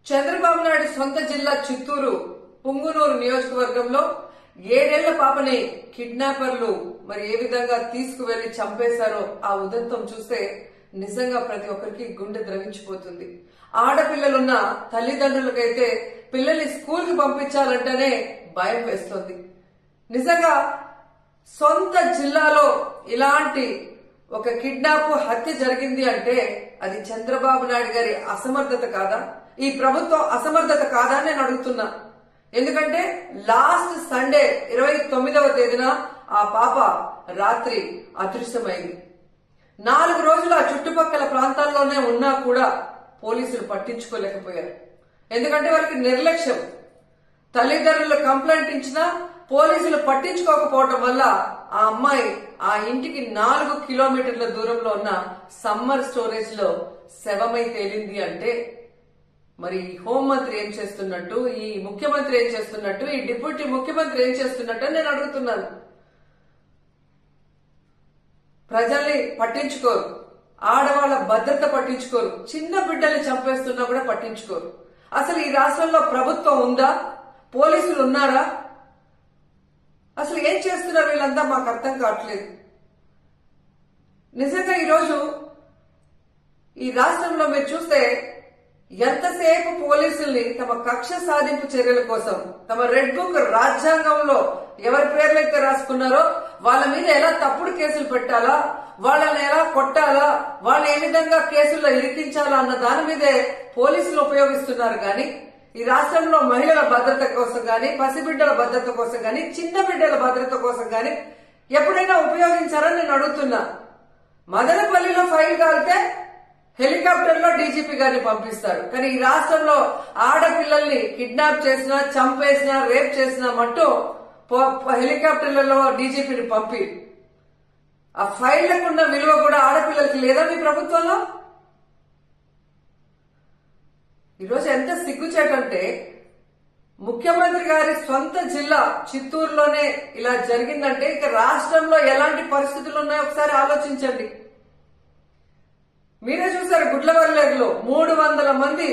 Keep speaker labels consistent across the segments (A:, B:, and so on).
A: చంద్రబాబు నాయుడు సొంత జిల్లా చిత్తూరు పుంగునూరు నియోజకవర్గంలో 7 ఏళ్ల పాపని కిడ్నాపర్లు మరి ఏ విధంగా తీసుకువెళ్లి చంపేశారో ఆ ఉదంతం చూస్తే నిజంగా ప్రతి ఒక్కరికి గుండె ద్రవించిపోతుంది. ఆడపిల్లలున్న తల్లిదండ్రులకైతే పిల్లల్ని స్కూల్ కి పంపించాలంటేనే భయం వేస్తుంది. నిజంగా సొంత జిల్లాలో ఇలాంటి ఒక కిడ్నాప్ హత్య జరిగింది అంటే అది చంద్రబాబు నాయుడు గారి అసమర్థత కాదా, ఈ ప్రభుత్వం అసమర్థత కాదా అని నేను అడుగుతున్నా. ఎందుకంటే లాస్ట్ సండే 29వ తేదీన ఆ పాప రాత్రి అదృశ్యమైంది. 4 రోజులు ఆ చుట్టుపక్కల ప్రాంతాల్లోనే ఉన్నా కూడా పోలీసులు పట్టించుకోలేకపోయారు. ఎందుకంటే వాళ్ళకి నిర్లక్ష్యం. తల్లిదండ్రులు కంప్లైంట్ ఇచ్చినా పోలీసులు పట్టించుకోకపోవటం వల్ల ఆ అమ్మాయి ఆ ఇంటికి 4 కిలోమీటర్ల దూరంలో ఉన్న సమ్మర్ స్టోరేజ్ లో శవమై తేలింది అంటే మరి హోంమంత్రి ఏం చేస్తున్నట్టు, ఈ ముఖ్యమంత్రి ఏం చేస్తున్నట్టు, ఈ డిప్యూటీ ముఖ్యమంత్రి ఏం చేస్తున్నట్టు నేను అడుగుతున్నాను. ప్రజల్ని పట్టించుకోరు, ఆడవాళ్ల భద్రత పట్టించుకోరు, చిన్న బిడ్డల్ని చంపేస్తున్నా కూడా పట్టించుకోరు. అసలు ఈ రాష్ట్రంలో ప్రభుత్వం ఉందా? పోలీసులు ఉన్నారా? అసలు ఏం చేస్తున్నారు వీళ్ళంతా మాకు అర్థం కావట్లేదు. నిజంగా ఈరోజు ఈ రాష్ట్రంలో మీరు చూస్తే ఎంతసేపు పోలీసుల్ని తమ కక్ష సాధింపు చర్యల కోసం, తమ రెడ్ బుక్ రాజ్యాంగంలో ఎవరి పేర్లైతే రాసుకున్నారో వాళ్ళ మీద ఎలా తప్పుడు కేసులు పెట్టాలా, వాళ్ళని ఎలా కొట్టాలా, వాళ్ళని ఏ విధంగా కేసుల్లో ఇరికించాలా అన్న దాని మీదే పోలీసులు ఉపయోగిస్తున్నారు. కానీ ఈ రాష్ట్రంలో మహిళల భద్రత కోసం గాని, పసిబిడ్డల భద్రత కోసం గాని, చిన్న బిడ్డల భద్రత కోసం గాని ఎప్పుడైనా ఉపయోగించారని నేను అడుగుతున్నా. మదనపల్లిలో ఫైల్ కాలితే హెలికాప్టర్ లో డీజీపీ గారిని పంపిస్తారు. కానీ ఈ రాష్ట్రంలో ఆడపిల్లల్ని కిడ్నాప్ చేసినా, చంపేసినా, రేప్ చేసినా మట్టు హెలికాప్టర్లలో డీజీపీని పంపి ఆ ఫైళ్లకున్న విలువ కూడా ఆడపిల్లలకి లేదా మీ ప్రభుత్వంలో? ఈరోజు ఎంత సిగ్గుచేటంటే ముఖ్యమంత్రి గారి సొంత జిల్లా చిత్తూరులోనే ఇలా జరిగిందంటే ఇక రాష్ట్రంలో ఎలాంటి పరిస్థితులు ఉన్నాయో ఒకసారి ఆలోచించండి. మీరే చూశారు, గుడ్లవల్లేరులో 300 మంది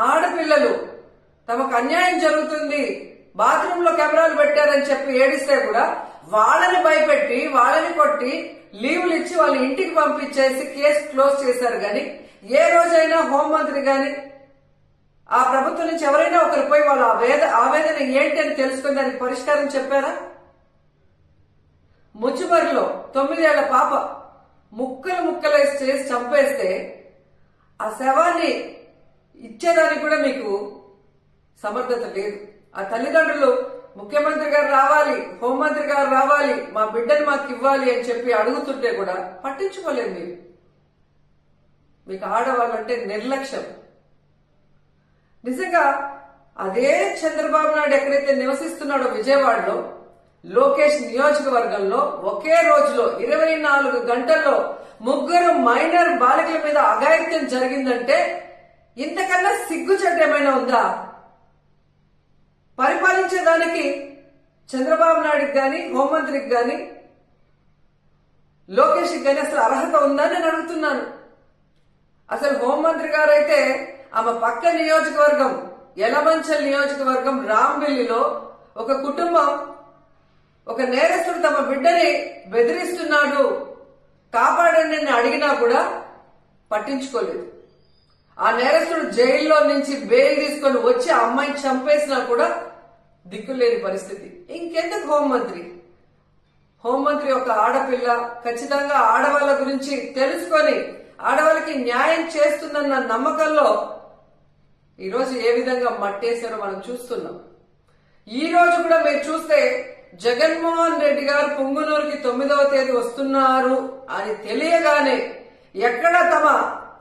A: ఆడపిల్లలు తమకు అన్యాయం జరుగుతుంది, బాత్రూమ్ లో కెమెరాలు పెట్టారని చెప్పి ఏడిస్తే కూడా వాళ్ళని భయపెట్టి, వాళ్ళని కొట్టి, లీవులు ఇచ్చి వాళ్ళ ఇంటికి పంపించేసి కేసు క్లోజ్ చేశారు. గాని ఏ రోజైనా హోంమంత్రి గాని ఆ ప్రభుత్వం నుంచి ఎవరైనా ఒకరు పోయి వాళ్ళ ఆవేదన ఏంటి అని తెలుసుకుని దానికి పరిష్కారం చెప్పారా? ముచ్చుమరిలో 9 ఏళ్ల పాప ముక్కలేసి చేసి చంపేస్తే ఆ శవాన్ని ఇచ్చేదానికి కూడా మీకు సమర్థత లేదు. ఆ తల్లిదండ్రులు ముఖ్యమంత్రి గారు రావాలి, హోంమంత్రి గారు రావాలి, మా బిడ్డను మాకు ఇవ్వాలి అని చెప్పి అడుగుతుంటే కూడా పట్టించుకోలేదు. మీరు మీకు ఆడవాళ్ళంటే నిర్లక్ష్యం. నిజంగా అదే చంద్రబాబు నాయుడు ఎక్కడైతే నివసిస్తున్నాడో విజయవాడలో లోకేష్ నియోజకవర్గంలో ఒకే రోజులో 24 గంటల్లో 3 మైనర్ బాలికల మీద అఘాయిత్యం జరిగిందంటే ఇంతకన్నా సిగ్గుచెట్టు ఏమైనా ఉందా? పరిపాలించేదానికి చంద్రబాబు నాయుడికి గాని, హోంమంత్రికి గాని, లోకేష్కి గాని అసలు అర్హత ఉందా నేను అడుగుతున్నాను. అసలు హోంమంత్రి గారైతే ఆమె పక్క నియోజకవర్గం యలమంచల్ నియోజకవర్గం రాంబిల్లిలో ఒక కుటుంబం ఒక నేరస్తుడు తమ బిడ్డని బెదిరిస్తున్నాడు, కాపాడండి అని అడిగినా కూడా పట్టించుకోలేదు. ఆ నేరస్తుడు జైల్లో నుంచి బెయిల్ తీసుకొని వచ్చి ఆ అమ్మాయిని చంపేసినా కూడా దిక్కులేని పరిస్థితి. ఇంకెందుకు హోంమంత్రి? హోంమంత్రి ఒక ఆడపిల్ల, ఖచ్చితంగా ఆడవాళ్ళ గురించి తెలుసుకొని ఆడవాళ్ళకి న్యాయం చేస్తుందన్న నమ్మకంలో ఈరోజు ఏ విధంగా మట్టేశారో మనం చూస్తున్నాం. ఈ రోజు కూడా మీరు చూస్తే జగన్మోహన్ రెడ్డి గారు పుంగునూరుకి 9వ తేదీ వస్తున్నారు అని తెలియగానే ఎక్కడ తమ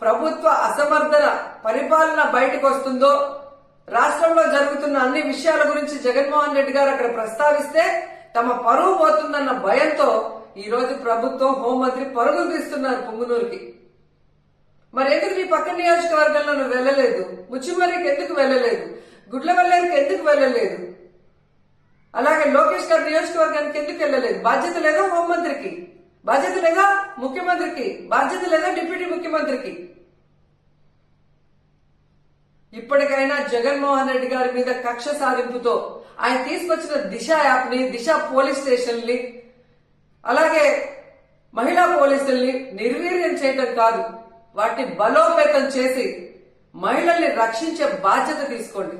A: ప్రభుత్వ అసమర్థన పరిపాలన బయటకు వస్తుందో, రాష్ట్రంలో జరుగుతున్న అన్ని విషయాల గురించి జగన్మోహన్ రెడ్డి గారు అక్కడ ప్రస్తావిస్తే తమ పరువు పోతుందన్న భయంతో ఈ రోజు ప్రభుత్వం, హోంమంత్రి పరుగులు తీస్తున్నారు పుంగునూరుకి. మరి ఎందుకు నీ పక్క నియోజకవర్గంలో నువ్వు వెళ్ళలేదు? ముచ్చిమర్రికి ఎందుకు వెళ్ళలేదు? గుడ్లవల్లేరుకి ఎందుకు వెళ్ళలేదు? అలాగే లోకేష్ గారి నియోజకవర్గానికి ఎందుకు వెళ్ళలేదు? బాధ్యత లేదా హోంమంత్రికి? బాధ్యత లేదా ముఖ్యమంత్రికి? బాధ్యత లేదా డిప్యూటీ ముఖ్యమంత్రికి? ఇప్పటికైనా జగన్మోహన్ రెడ్డి గారి మీద కక్ష సాధింపుతో ఆయన తీసుకొచ్చిన దిశ యాప్ ని, దిశ పోలీస్ స్టేషన్ ని, అలాగే మహిళా పోలీసుల్ని నిర్వీర్యం చేయటం కాదు, వాటిని బలోపేతం చేసి మహిళల్ని రక్షించే బాధ్యత తీసుకోండి.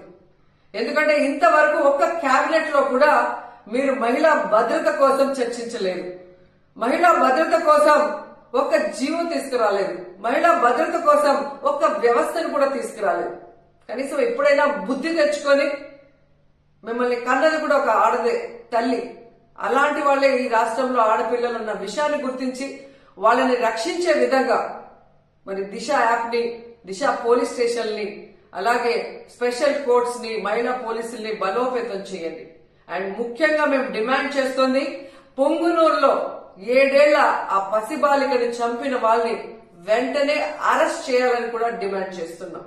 A: ఎందుకంటే ఇంతవరకు ఒక్క కేబినెట్ లో కూడా మీరు మహిళా భద్రత కోసం చర్చించలేదు, మహిళా భద్రత కోసం ఒక్క జీవో తీసుకురాలేదు, మహిళా భద్రత కోసం ఒక్క వ్యవస్థను కూడా తీసుకురాలేదు. కనీసం ఎప్పుడైనా బుద్ధి తెచ్చుకొని, మిమ్మల్ని కన్నది కూడా ఒక ఆడదే తల్లి, అలాంటి వాళ్ళే ఈ రాష్ట్రంలో ఆడపిల్లలు ఉన్న విషయాన్ని గుర్తించి వాళ్ళని రక్షించే విధంగా మరి దిశ యాప్ ని, దిశ పోలీస్ స్టేషన్ ని, అలాగే స్పెషల్ కోర్ట్స్ ని, మహిళా పోలీసుల్ని బలోపేతం చేయండి. అండ్ ముఖ్యంగా మేము డిమాండ్ చేస్తుంది, పొంగునూరులో 7 ఏళ్ల ఆ పసిబాలికని చంపిన వాళ్ళని వెంటనే అరెస్ట్ చేయాలని కూడా డిమాండ్ చేస్తున్నాం.